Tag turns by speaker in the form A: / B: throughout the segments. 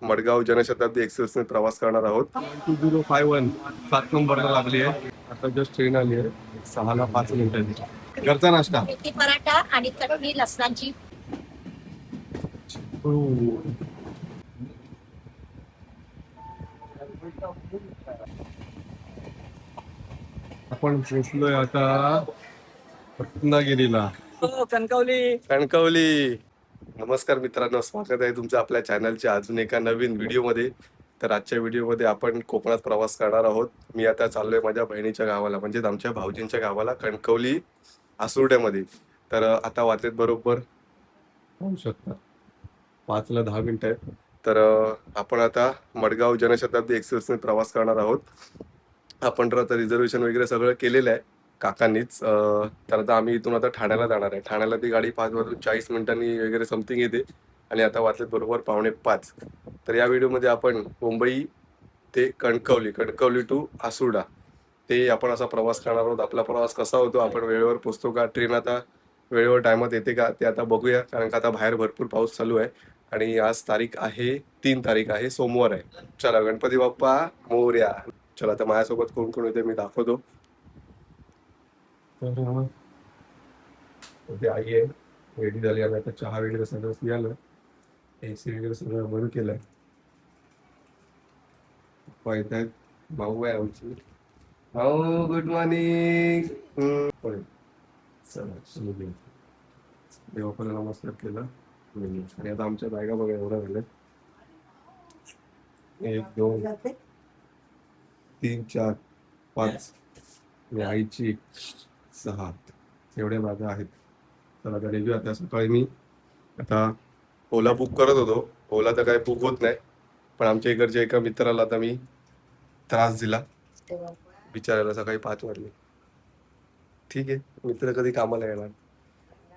A: मडगाव जनशताब्दी एक्सप्रेसने प्रवास करणार आहोत. 2051 7 नंबरला लागली आहे. आता जस्ट ट्रेन आली आहे. 6:05 घरचा नाश्ता,
B: मेथी पराठा आणि चटणी लसणाची.
A: आपण पोहोचलोय आता रत्नागिरीला. कणकवली. नमस्कार मित्रांनो, स्वागत आहे तुमचं आपल्या चॅनलच्या अजून एका नवीन व्हिडिओमध्ये. तर आजच्या व्हिडिओमध्ये आपण कोकणात प्रवास करणार आहोत. मी आता चाललोय माझ्या बहिणीच्या गावाला, म्हणजेच आमच्या भाऊजींच्या गावाला, कणकवली आसुर्ड्यामध्ये. तर आता वाजलेत बरोबर पाहू शकता 5:10 आहेत. तर आपण आता मडगाव जनशताब्दी एक्सप्रेसने प्रवास करणार आहोत. आपण तर आता रिझर्वेशन वगैरे सगळं केलेलं आहे काकांनीच. तर आता आम्ही इथून आता ठाण्याला जाणार आहे. ठाण्याला ती गाडी 5:40 वगैरे समथिंग येते आणि आता वाजलेत बरोबर 4:45. तर या व्हिडिओमध्ये आपण मुंबई ते कणकवली टू आसुर्डा ते आपण असा प्रवास करणार आहोत. आपला प्रवास कसा होतो, आपण वेळेवर पोहोचतो का, ट्रेन आता वेळेवर टायमात येते का, ते आता बघूया. कारण का आता बाहेर भरपूर पाऊस चालू आहे आणि आज तारीख आहे 3 आहे, सोमवार आहे. चला, गणपती बाप्पा मोरया. चला, आता माझ्यासोबत कोण कोण येते मी दाखवतो. तर आई आहे, रेडी झाली. आम्ही आता चहा वगैरे सगळं पियालं, एसी वगैरे सगळं बंद केलंय. पप्पा येत आहेत, भाऊ आहे आमची. भाऊ गुड मॉर्निंग. चला देवाला नमस्कार केला आणि आता आमच्या बायका बघा एवढा झाले. 1 2 3 4 5 आणि आईची 6 एवढ्या बागा आहेत. चला आता रेल्वे. आता सकाळी मी आता ओला बुक करत होतो. ओला तर काही बुक होत नाही, पण आमच्या इकडच्या एका मित्राला आता मी त्रास दिला. बिचारायला सकाळी 5 वाजले. ठीक आहे, मित्र कधी कामाला येणार,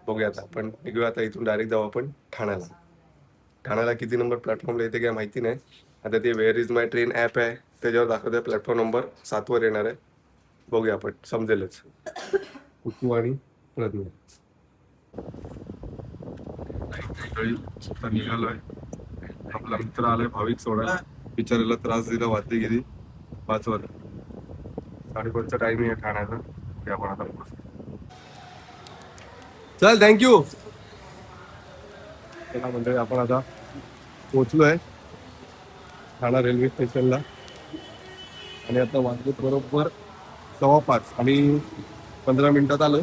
A: बघूया. आता आपण निघूया. आता इथून डायरेक्ट जाऊ आपण ठाण्याला किती नंबर प्लॅटफॉर्मला येते काय माहिती नाही. आता ते where is my train app आहे, त्याच्यावर दाखवते प्लॅटफॉर्म नंबर 7 येणार आहे. बघूया, आपण समजेलच. कुकू आणि प्रज्ञा निघालोय. आपला मित्र आलाय भाविक सोडायला. बिचारायला त्रास दिला. वाजले किती 5 वाजता. 5:30चा टाइमिंग आहे ठाण्याचा. ते आपण आता चल, थँक्यू. चला मंडळी, आपण आता पोहोचलोय ठाणा रेल्वे स्टेशनला आणि आता वाजले बरोबर 5:15 आणि 15 मिनिटात आलो.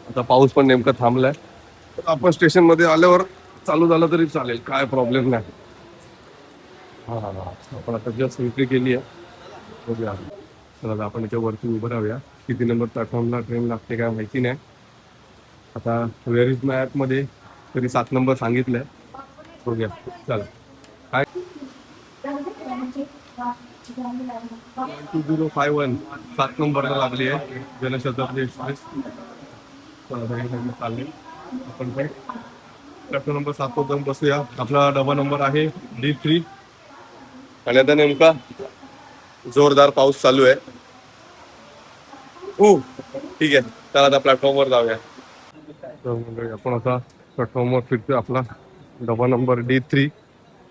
A: आता पाऊस पण नेमका थांबलाय. आपण स्टेशन मध्ये आल्यावर चालू झालं तरी चालेल, काय प्रॉब्लेम नाही. आपण आता जस्ट एंट्री केली आहे. बघूया. चला आपण इथे वरती उभं राहूया. किती नंबर प्लॅटफॉर्मला ट्रेन लागते काय माहिती नाही. आता वेअर इज माय ॲप मध्ये तरी 7 नंबर सांगितलंय. बघूया. चला, काय 2051 7 नंबरला लागली आहे जनशताब्दी एक्सप्रेस. चालले आपण पण प्लॅटफॉर्म नंबर 7 जाऊन बसूया. आपला डबा नंबर आहे D3 आणि आता नेमका जोरदार पाऊस चालू आहे. ठीक आहे, तर आता प्लॅटफॉर्मवर जाऊया. आपण आता प्लॅटफॉर्मवर फिरतोय. आपला डबा नंबर D3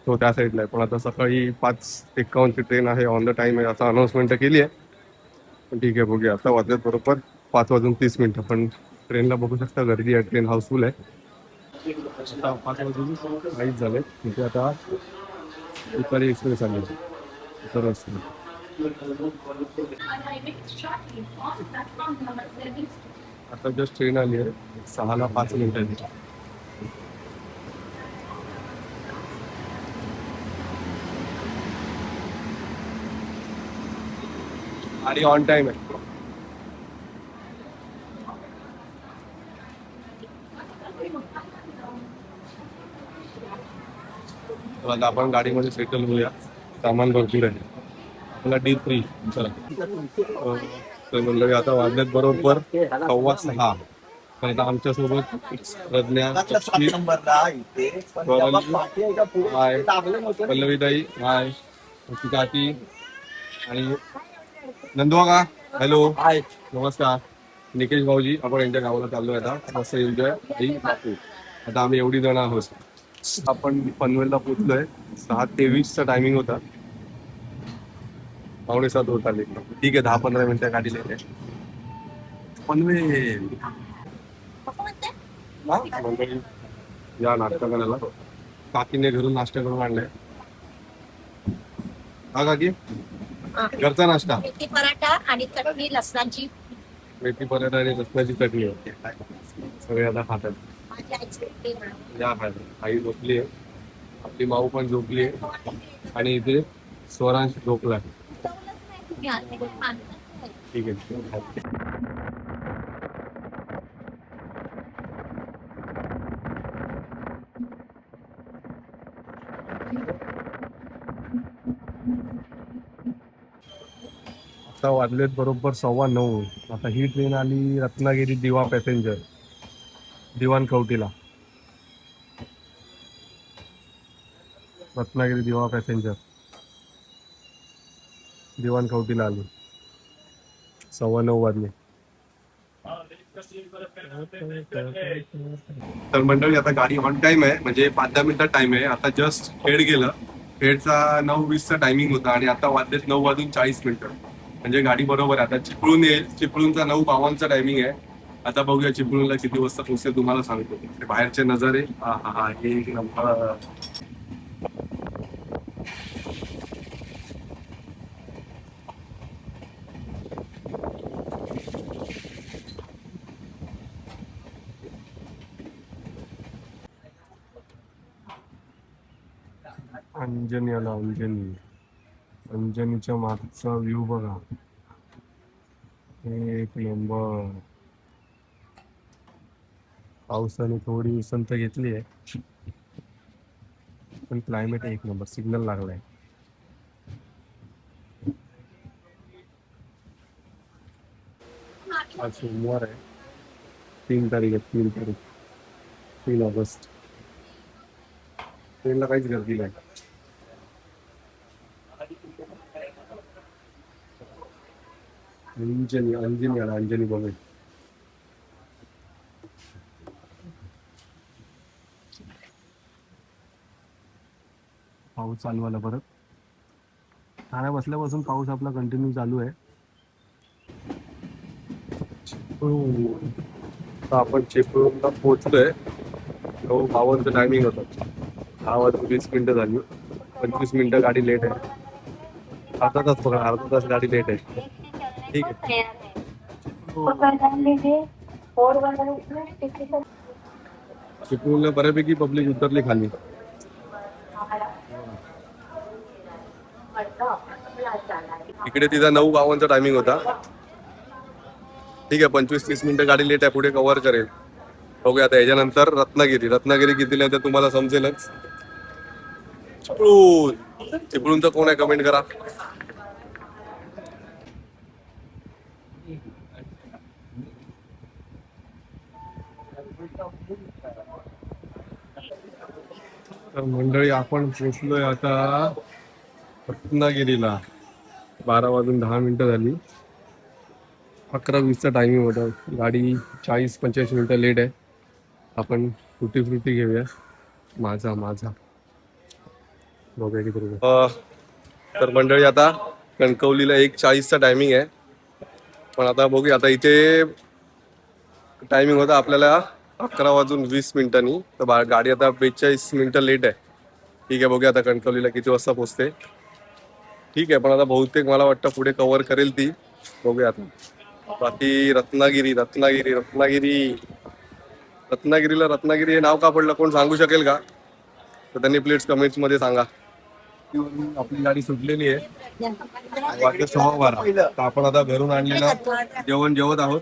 A: तो त्या साईडला आहे. पण आता सकाळी 5:51ची ट्रेन आहे, ऑन द टाइम आहे असं अनाऊन्समेंट केली आहे. पण ठीक आहे, बघूया. आता वाजल्यात बरोबर 5:30 पण ट्रेनला बघू शकता गर्दी आहे, ट्रेन हाऊसफुल आहे. आता 5:20 झाले. तिथे आता दुपारी एक्सप्रेस आली तर आता जस्ट ट्रेन आली आहे. 6:05 आणि ऑन टाइम आहे. आता आपण गाडीमध्ये सेटल होऊया. सामान भरपूर आहे. आपला D3. चला, तर मंडळी आता वाजल्यात बरोबर 5:15. आता आमच्यासोबत प्रज्ञा, पल्लवीताई, हाय, काकी आणि नंदुआ का. हॅलो, हाय, नमस्कार. निकेश भाऊजी. आपण यांच्या गावाला चाललोय आता. मस्त एन्जॉय. बापू, आता आम्ही एवढी जण आहोत. आपण पनवेलला पोहोचलोय. 6:23चा टायमिंग होता. 6:45 होत आले. ठीक आहे, 10-15 मिनिटं गाडी लेट आहे. पनवेल मंडळी या नाश्ता करायला. काकीने घरून नाश्ता करून आणलाय. हा काकी, घरचा नाश्ता.
B: मेथी पराठा आणि चटणी लसणाची.
A: मेथी पराठा आणि लसणाची चटणी होती. सगळे आता खातात.
B: माझी आईची रोटी बनवली.
A: या खायला. आई झोपली आहे, आपली माऊ पण झोपली आहे आणि इथे स्वरांश झोपला.
B: उठवलंच नाही तुम्ही आज. माणसं नाही.
A: ठीक आहे. आता वाजलेत बरोबर 9:15. आता ही ट्रेन आली रत्नागिरी दिवा पॅसेंजर, दिवाण कवठीला. रत्नागिरी दिवा पॅसेंजर दिवाण कवठीला आली. 9:15 वाजले. तर मंडळी आता गाडी ऑन टाइम आहे, म्हणजे 5-10 मिनिटात टाइम आहे. आता जस्ट हेड गेलं. हेडचा 9:20चा टायमिंग होता आणि आता वाजलेत 9:40. म्हणजे गाडी बरोबर आहे. आता चिपळूण येईल. चिपळूणचा 9:52चा टायमिंग आहे. आता बघूया चिपळूणला किती वाजता पोहोचेल, तुम्हाला सांगतो. ते बाहेरचे नजारे हा एक नंबर. अंजनी आला. अंजनीच्या मागचा व्ह्यू बघा, एक नंबर. पावसाने थोडी उसंत घेतली आहे, पण क्लायमेट एक नंबर. सिग्नल लागलाय. आज सोमवार आहे. 3 तारीख आहे. 3 ऑगस्ट. ट्रेनला काहीच गर्दी नाही. अंजनी आला. अंजनी बघूया. पाऊस चालू आला परत. ठाण्या बसल्यापासून पाऊस आपला कंटिन्यू चालू आहे. आता आपण चिपळूणला पोहोचलोय. 9:52चं टायमिंग होतं. 10:20 झाली. 25 मिनिटं गाडी लेट आहे. अर्धा तास बघा, अर्धा तास गाडी लेट आहे. ठीक आहे. चिपळूणला बऱ्यापैकी पब्लिक उतरली खाली. इकडे तिचा 9:52चा टायमिंग होता. ठीक आहे, 25-30 मिनिटं गाडी लेट आहे. पुढे कव्हर करेल. बघूया आता याच्यानंतर रत्नागिरी किती नाही तर तुम्हाला समजेलच. चिपळूणचं कोण आहे कमेंट करा. तर मंडळी आपण पोचलोय आता रत्नागिरीला. 12:10 झाली. 11:20चा टायमिंग होता. गाडी 40-45 मिनिटं लेट आहे. आपण तुटी फ्रुटी घेऊया. माझा बघूया किती रुपये. तर मंडळी आता कणकवलीला 1:40चा टायमिंग आहे. पण आता बघूया. आता इथे टायमिंग होता आपल्याला 11:20. तर गाडी आता 42 मिनिटं लेट आहे. ठीक आहे, बघूया आता कणकवलीला किती वाजता पोहोचते. ठीक आहे, पण आता बहुतेक मला वाटतं पुढे कव्हर करेल ती. बघूया आता. बाकी रत्नागिरीला रत्नागिरी हे नाव का पडलं, कोण सांगू शकेल का? तर त्यांनी प्लीज कमेंट्स मध्ये सांगा. आपली गाडी सुटलेली आहे. वाजले 12:15. तर आपण आता घरून आणलेलं जेवण जेवत आहोत.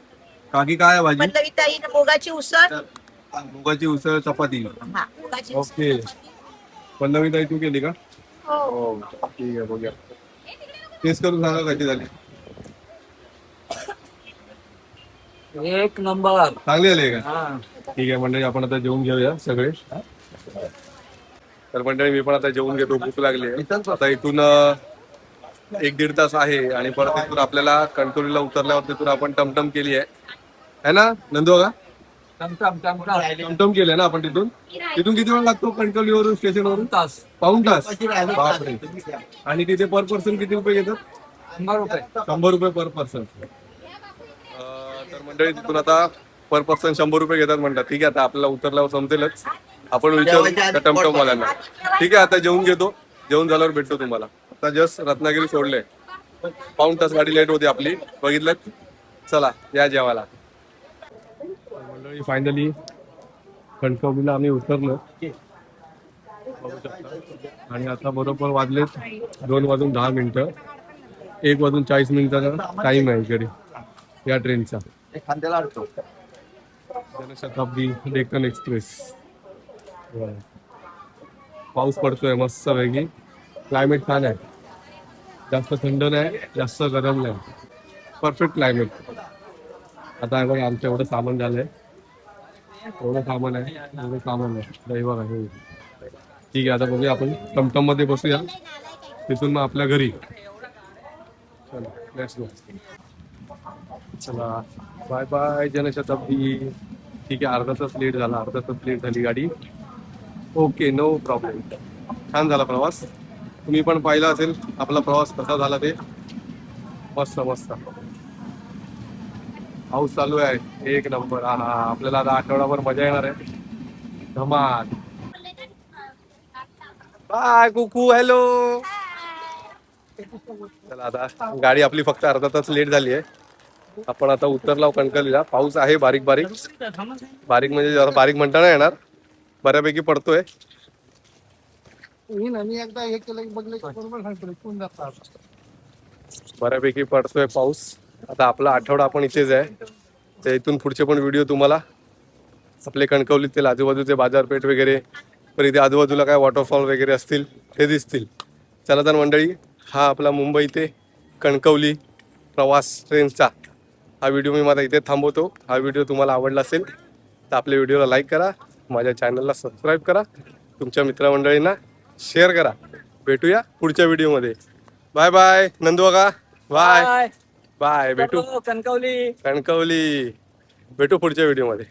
A: काकी काय आहे भाजी?
B: पल्लवीताई मुगाची उसळ.
A: मुगाची उसळ चपाती.
B: हा, मुगाची उसळ.
A: ओके. पल्लवीताई तू केली का?
B: हो.
A: ठीक आहे, बघूया. टेस्ट करून सांगा कशी झाली.
C: एक नंबर.
A: चांगली झाली का? ठीक आहे मंडळी, आपण आता जेवून घेऊया सगळे. तर मंडळी मी पण आता जेवून घेतो. भूक लागली आहे. आता इथून 1-1.5 तास आहे आणि परत इथून आपल्याला कणकवलीला उतरल्यावर तिथून आपण टमटम केली आहे ना नंदू का?
C: टमटम
A: टमटम केलंय ना आपण तिथून किती वेळ लागतो कणकवलीवरून स्टेशनवरून?
C: तास
A: पाऊण तास. बापरे. आणि तिथे पर पर्सन किती रुपये घेतात?
C: 100 रुपये.
A: 100 रुपये पर पर्सन. तर मंडळी तिथून आता पर पर्सन 100 रुपये घेतात म्हणतात. ठीक आहे, आता आपल्याला उतरल्यावर समजेलच. आपण विचारू त्या टमटमवाल्यांना. ठीक आहे, आता जेवून घेतो. जेवण झाल्यावर भेटतो तुम्हाला. आता जस्ट रत्नागिरी सोडले. पाऊण तास गाडी लेट होती आपली, बघितलं. चला या जेवायला. मंडळी फायनली कणकवलीला आम्ही उतरलो. बघू शकता. आणि आता बरोबर वाजलेत 2:10. 1:40 टाइम आहे इकडे या ट्रेनचा. जनशताब्दी डेक्कन एक्सप्रेस. पाऊस पडतोय मस्त पैकी. क्लायमेट छान आहे. जास्त थंड नाही, जास्त गरम नाही. Perfect climate. आता बघ आमचं एवढं सामान झालंय. एवढं सामान आहे. दैवक आहे. ठीक आहे, आता बघूया आपण टमटम मध्ये बसूया. तिथून मग आपल्या घरी. चला लेट्स गो. चला बाय बाय जनशताब्दी. ठीक आहे, अर्धा तास लेट झाली गाडी. Okay, no problem. छान झाला प्रवास. तुम्ही पण पाहिला असेल आपला प्रवास कसा झाला ते. मस्त मस्त. पाऊस चालू आहे. एक नंबर. हा आपल्याला आता आठवडाभर मजा येणार आहे. धमाल. बाय कुकू. हॅलो. चला आता गाडी आपली फक्त अर्धा तास लेट झाली आहे. आपण आता उतरला कणकवलीला. पाऊस आहे बारीक बारीक. बारीक म्हणजे जरा बारीक म्हणता नाही येणार. बऱ्यापैकी पडतोय. बऱ्यापैकी पडतोय पाऊस. आता आपला आठवडा आपण इथेच आहे. तर इथून पुढचे पण व्हिडिओ तुम्हाला आपले कणकवलीतील आजूबाजूचे बाजारपेठ वगैरे, पण इथे आजूबाजूला काय वॉटरफॉल वगैरे असतील ते दिसतील. चला तर मंडळी, हा आपला मुंबई ते कणकवली प्रवास ट्रेनचा हा व्हिडिओ मी माझा इथे थांबवतो. हा व्हिडिओ तुम्हाला आवडला असेल तर आपल्या व्हिडिओला लाईक करा, माझ्या चॅनलला सबस्क्राईब करा, तुमच्या मित्रमंडळींना शेअर करा. भेटूया पुढच्या व्हिडिओमध्ये. बाय बाय नंदू का. Bye bye. भेटू
C: कणकवली.
A: भेटू पुढच्या व्हिडिओमध्ये.